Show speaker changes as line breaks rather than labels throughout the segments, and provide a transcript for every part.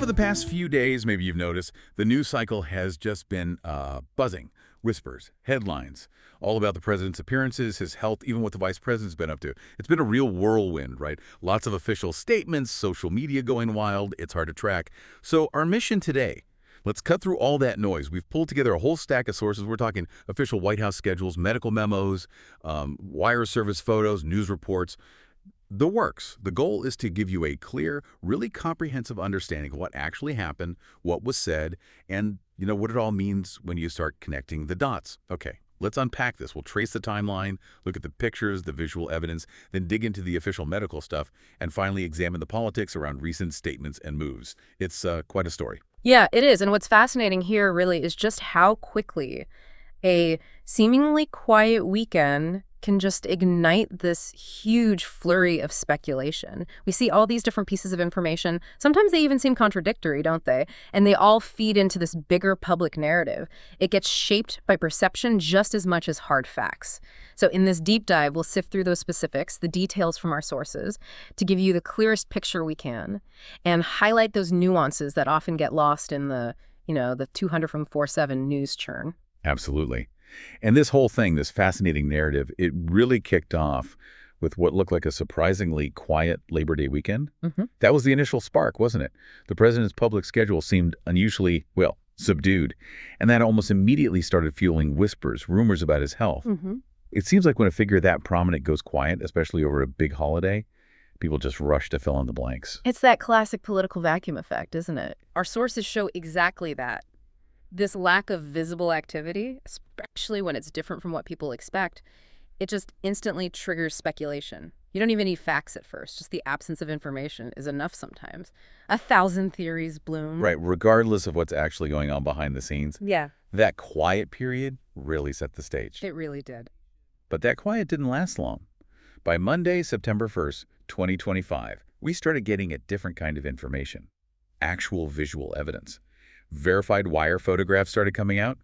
for the past few days, maybe you've noticed, the news cycle has just been buzzing. Whispers, headlines, all about the president's appearances, his health, even what the vice president's been up to. It's been a real whirlwind, right? Lots of official statements, social media going wild. It's hard to track. So our mission today, let's cut through all that noise. We've pulled together a whole stack of sources. We're talking official White House schedules, medical memos, wire service photos, news reports. The works. The goal is to give you a clear, really comprehensive understanding of what actually happened, what was said, and what it all means when you start connecting the dots. Okay, let's unpack this. We'll trace the timeline, look at the pictures, the visual evidence, then dig into the official medical stuff, and finally examine the politics around recent statements and moves. It's quite a story.
Yeah, it is. And what's fascinating here really is just how quickly a seemingly quiet weekend can just ignite this huge flurry of speculation. We see all these different pieces of information. Sometimes they even seem contradictory, don't they? And they all feed into this bigger public narrative. It gets shaped by perception just as much as hard facts. So in this deep dive, we'll sift through those specifics, the details from our sources, to give you the clearest picture we can and highlight those nuances that often get lost in the 200 from 4/7 news churn.
Absolutely. And this whole thing, this fascinating narrative, it really kicked off with what looked like a surprisingly quiet Labor Day weekend. That was the initial spark, wasn't it? The president's public schedule seemed unusually, subdued. And that almost immediately started fueling whispers, rumors about his health. It seems like when a figure that prominent goes quiet, especially over a big holiday, people just rush to fill in the blanks.
It's that classic political vacuum effect, isn't it? Our sources show exactly that. This lack of visible activity, especially when it's different from what people expect, it just instantly triggers speculation. You don't even need facts at first. Just the absence of information is enough sometimes. 1,000 theories bloom.
Right, regardless of what's actually going on behind the scenes.
Yeah.
That quiet period really set the stage.
It really did.
But that quiet didn't last long. By Monday, September 1st, 2025, we started getting a different kind of information. Actual visual evidence. Verified wire photographs started coming out.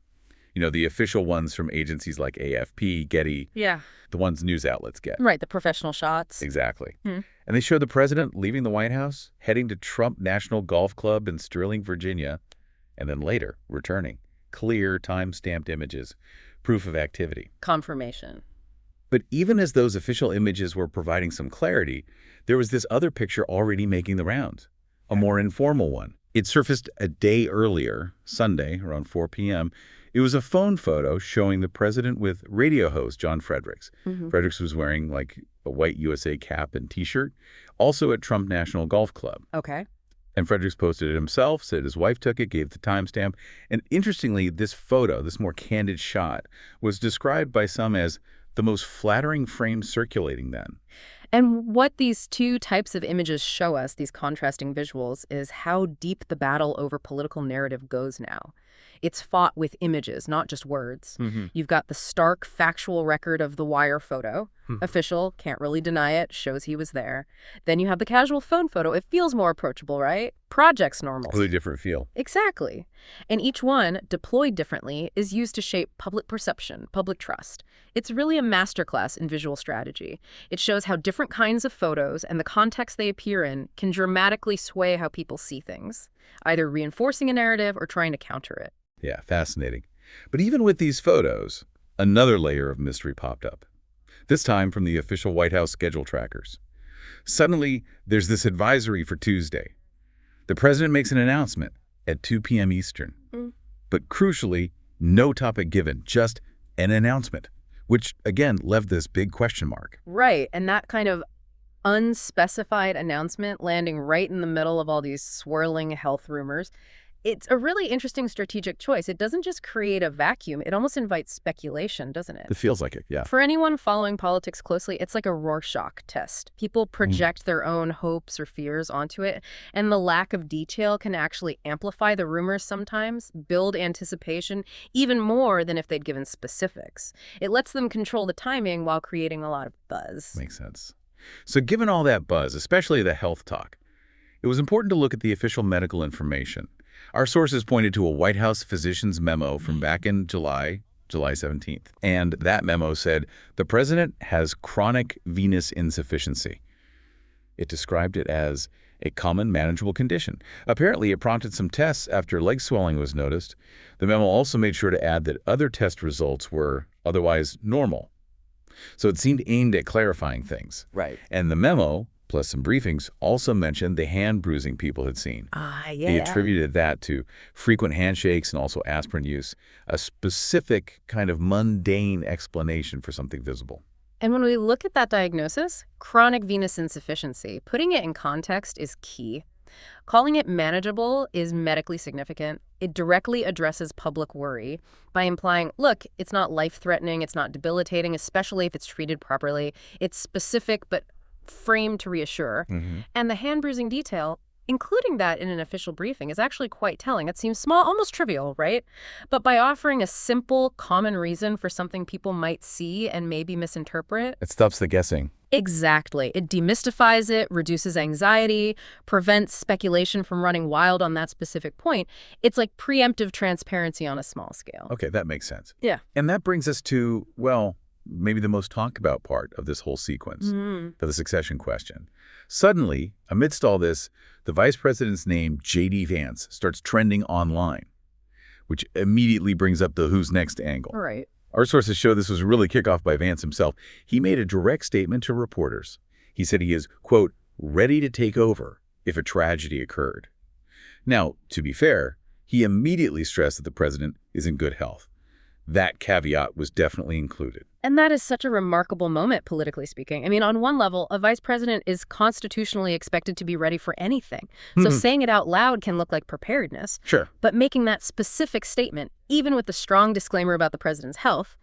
The official ones from agencies like AFP, Getty.
Yeah.
The ones news outlets get.
Right, the professional shots.
Exactly. And they showed the president leaving the White House, heading to Trump National Golf Club in Sterling, Virginia, and then later returning. Clear, time-stamped images, proof of activity.
Confirmation.
But even as those official images were providing some clarity, there was this other picture already making the rounds, a more informal one. It surfaced a day earlier, Sunday, around 4 p.m. It was a phone photo showing the president with radio host John Fredericks. Fredericks was wearing a white USA cap and T-shirt, also at Trump National Golf Club.
Okay.
And Fredericks posted it himself, said his wife took it, gave the timestamp. And interestingly, this photo, this more candid shot, was described by some as the most flattering frame circulating then.
And what these two types of images show us, these contrasting visuals, is how deep the battle over political narrative goes now. It's fought with images, not just words. You've got the stark, factual record of the wire photo. Official, can't really deny it, shows he was there. Then you have the casual phone photo. It feels more approachable, right? Project's normal.
Really different feel.
Exactly. And each one, deployed differently, is used to shape public perception, public trust. It's really a masterclass in visual strategy. It shows how different kinds of photos and the context they appear in can dramatically sway how people see things, either reinforcing a narrative or trying to counter it.
Yeah, fascinating. But even with these photos, another layer of mystery popped up, this time from the official White House schedule trackers. Suddenly, there's this advisory for Tuesday. The president makes an announcement at 2 p.m. Eastern. But crucially, no topic given, just an announcement, which, again, left this big question mark.
Right, and that kind of unspecified announcement landing right in the middle of all these swirling health rumors, it's a really interesting strategic choice. It doesn't just create a vacuum, it almost invites speculation, doesn't it?
It feels like it, yeah.
For anyone following politics closely, it's like a Rorschach test. People project their own hopes or fears onto it, and the lack of detail can actually amplify the rumors sometimes, build anticipation even more than if they'd given specifics. It lets them control the timing while creating a lot of buzz.
Makes sense. So given all that buzz, especially the health talk, it was important to look at the official medical information. Our sources pointed to a White House physician's memo from back in July 17th. And that memo said, the president has chronic venous insufficiency. It described it as a common manageable condition. Apparently, it prompted some tests after leg swelling was noticed. The memo also made sure to add that other test results were otherwise normal. So it seemed aimed at clarifying things.
Right.
And the memo, plus some briefings, also mentioned the hand bruising people had seen.
Yeah.
He attributed that to frequent handshakes and also aspirin use, a specific kind of mundane explanation for something visible.
And when we look at that diagnosis, chronic venous insufficiency, putting it in context is key. Calling it manageable is medically significant. It directly addresses public worry by implying, look, it's not life-threatening, it's not debilitating, especially if it's treated properly. It's specific but framed to reassure. And the hand bruising detail, including that in an official briefing, is actually quite telling. It seems small, almost trivial, right? But by offering a simple, common reason for something people might see and maybe misinterpret,
It stops the guessing.
exactly. It demystifies it, reduces anxiety, prevents speculation from running wild on that specific point. It's like preemptive transparency on a small scale.
Okay, that makes sense.
Yeah.
And that brings us to, well, maybe the most talked about part of this whole sequence, for the succession question. Suddenly, amidst all this, the vice president's name, J.D.Vance, starts trending online, which immediately brings up the who's next angle.
Right.
Our sources show this was really kickoff by Vance himself. He made a direct statement to reporters. He said he is, quote, ready to take over if a tragedy occurred. Now, to be fair, he immediately stressed that the president is in good health. That caveat was definitely included.
And that is such a remarkable moment, politically speaking. I mean, on one level, a vice president is constitutionally expected to be ready for anything. So saying it out loud can look like preparedness.
Sure.
But making that specific statement, even with the strong disclaimer about the president's health,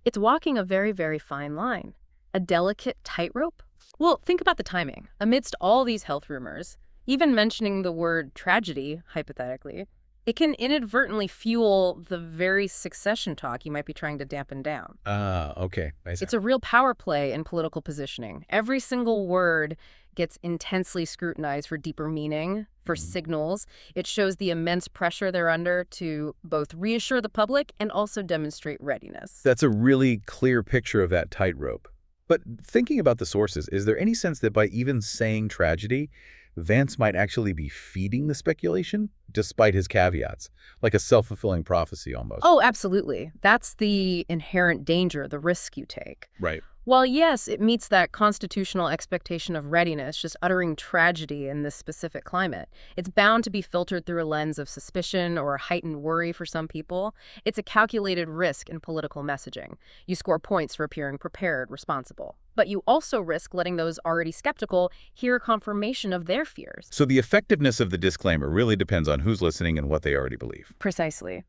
it's walking a very, very fine line. A delicate tightrope. Well, think about the timing. Amidst all these health rumors, even mentioning the word tragedy, hypothetically, it can inadvertently fuel the very succession talk you might be trying to dampen down.
Okay. I see.
It's a real power play in political positioning. Every single word gets intensely scrutinized for deeper meaning, for signals. It shows the immense pressure they're under to both reassure the public and also demonstrate readiness.
That's a really clear picture of that tightrope. But thinking about the sources, is there any sense that by even saying tragedy, Vance might actually be feeding the speculation, despite his caveats, like a self-fulfilling prophecy almost?
Oh, absolutely. That's the inherent danger, the risk you take.
Right.
While yes, it meets that constitutional expectation of readiness, just uttering tragedy in this specific climate, it's bound to be filtered through a lens of suspicion or heightened worry for some people. It's a calculated risk in political messaging. You score points for appearing prepared, responsible. But you also risk letting those already skeptical hear confirmation of their fears.
So the effectiveness of the disclaimer really depends on who's listening and what they already believe.
Precisely.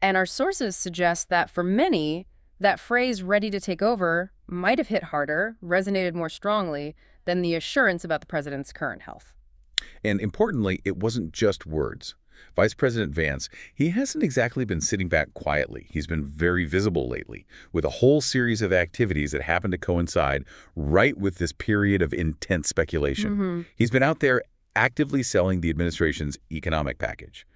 And our sources suggest that for many, that phrase, ready to take over, might have hit harder, resonated more strongly than the assurance about the president's current health.
And importantly, it wasn't just words. Vice President Vance, he hasn't exactly been sitting back quietly. He's been very visible lately, with a whole series of activities that happen to coincide right with this period of intense speculation. He's been out there actively selling the administration's economic package.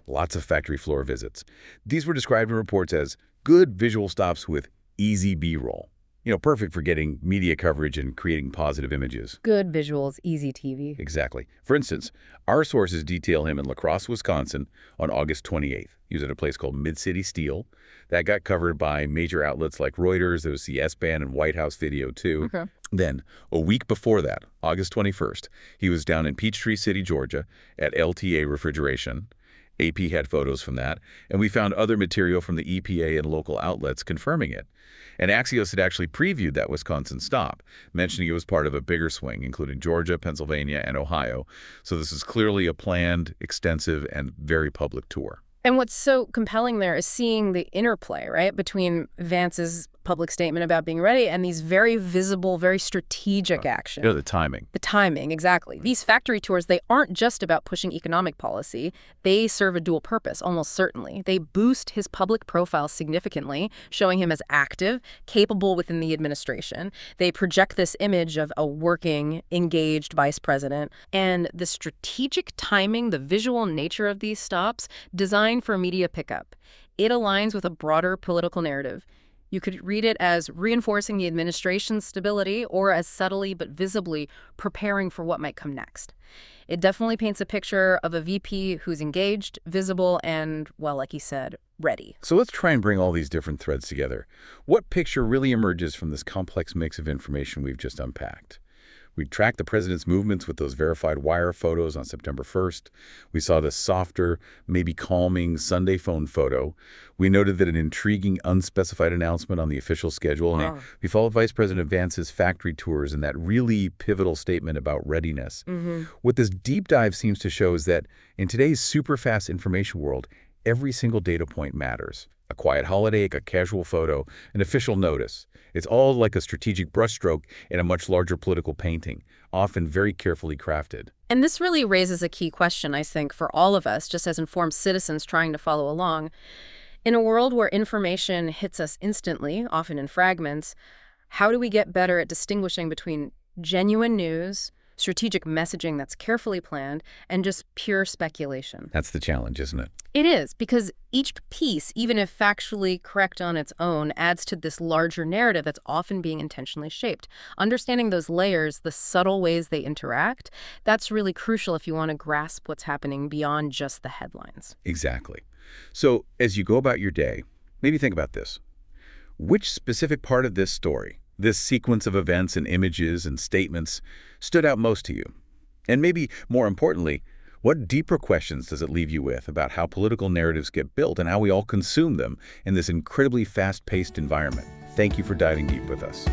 Lots of factory floor visits. These were described in reports as good visual stops with easy B-roll. You know, perfect for getting media coverage and creating positive images.
Good visuals, easy TV.
Exactly. For instance, our sources detail him in La Crosse, Wisconsin on August 28th. He was at a place called Mid-City Steel. That got covered by major outlets like Reuters. There was the S-Band and White House video, too.
Okay.
Then, a week before that, August 21st, he was down in Peachtree City, Georgia, at LTA Refrigeration. AP had photos from that, and we found other material from the EPA and local outlets confirming it. And Axios had actually previewed that Wisconsin stop, mentioning it was part of a bigger swing, including Georgia, Pennsylvania, and Ohio. So this is clearly a planned, extensive, and very public tour.
And what's so compelling there is seeing the interplay, right, between Vance's public statement about being ready and these very visible, very strategic actions.
You know, the timing.
The timing, exactly. These factory tours, they aren't just about pushing economic policy. They serve a dual purpose, almost certainly. They boost his public profile significantly, showing him as active, capable within the administration. They project this image of a working, engaged vice president. And the strategic timing, the visual nature of these stops, designed for media pickup. It aligns with a broader political narrative. You could read it as reinforcing the administration's stability or as subtly but visibly preparing for what might come next. It definitely paints a picture of a VP who's engaged, visible, and, well, like he said, ready.
So let's try and bring all these different threads together. What picture really emerges from this complex mix of information we've just unpacked? We tracked the president's movements with those verified wire photos on September 1st. We saw the softer, maybe calming Sunday phone photo. We noted that an intriguing, unspecified announcement on the official schedule.
Wow.
And we followed Vice President Vance's factory tours and that really pivotal statement about readiness. What this deep dive seems to show is that in today's super-fast information world, every single data point matters. A quiet holiday, a casual photo, an official notice. It's all like a strategic brushstroke in a much larger political painting, often very carefully crafted.
And this really raises a key question, I think, for all of us, just as informed citizens trying to follow along. In a world where information hits us instantly, often in fragments, how do we get better at distinguishing between genuine news, strategic messaging that's carefully planned, and just pure speculation?
That's the challenge, isn't it?
It is, because each piece, even if factually correct on its own, adds to this larger narrative that's often being intentionally shaped. Understanding those layers, the subtle ways they interact, that's really crucial if you want to grasp what's happening beyond just the headlines.
Exactly. So as you go about your day, maybe think about this. Which specific part of this story, this sequence of events and images and statements, stood out most to you? And maybe more importantly, what deeper questions does it leave you with about how political narratives get built and how we all consume them in this incredibly fast-paced environment? Thank you for diving deep with us.